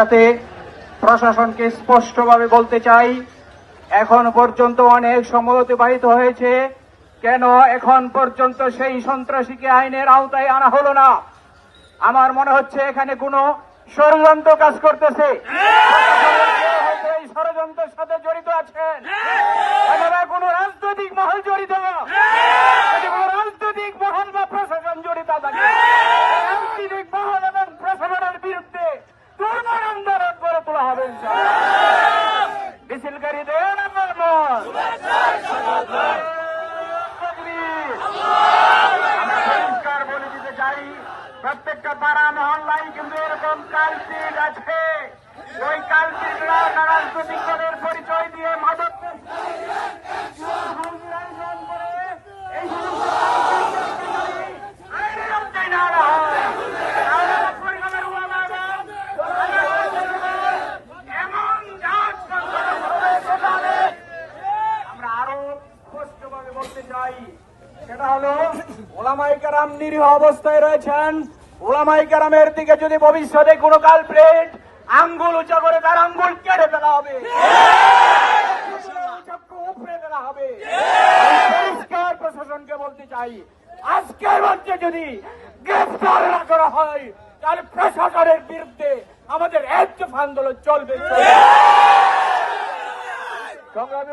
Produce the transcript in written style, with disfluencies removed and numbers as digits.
সাথে প্রশাসনকে স্পষ্টভাবে বলতে চাই, এখন পর্যন্ত অনেক সময় অতিবাহিত হয়েছে, কেন এখন পর্যন্ত সেই সন্ত্রাসীকে আইনের আওতায় আনা হলো না? আমার মনে হচ্ছে এখানে কোনো ষড়যন্ত্র কাজ করতেছে। এই ষড়যন্ত্রের সাথে জড়িত আছেন, এখানে কোনো রাজনৈতিক মহল জড়িত, যদি কোনো রাজনৈতিক মহল বা প্রশাসন জড়িত থাকে, রাজনৈতিক মহল এবং প্রশাসনের বিরুদ্ধে দুর্বার আন্দোলন গড়ে তোলা হবে। মিছিলকারী দেন আমার মত পরিষ্কার বলে দিতে চাই, প্রত্যেকটা পাড়া মহল্লায় কিন্তু এরকম কালপিট আছে। ওই কালপিটরা রাজনৈতিক দলের পরিচয় দিয়ে মাদক সেটা হলো ওলামায়ে কেরাম নিরীহ অবস্থায় রয়েছেন। ওলামায়ে কেরামের দিকে যদি ভবিষ্যতে কোনো কালপ্রিট আঙ্গুল উঁচা করে তার আঙ্গুল কেটে ফেলা হবে, উপড়ে ফেলা হবে। পরিষ্কার প্রশাসনকে বলতে চাই, আজকের মধ্যে যদি গ্রেফতার না করা হয় তাহলে প্রশাসনের বিরুদ্ধে আমাদের এক আন্দোলন চলবে। সংগ্রামী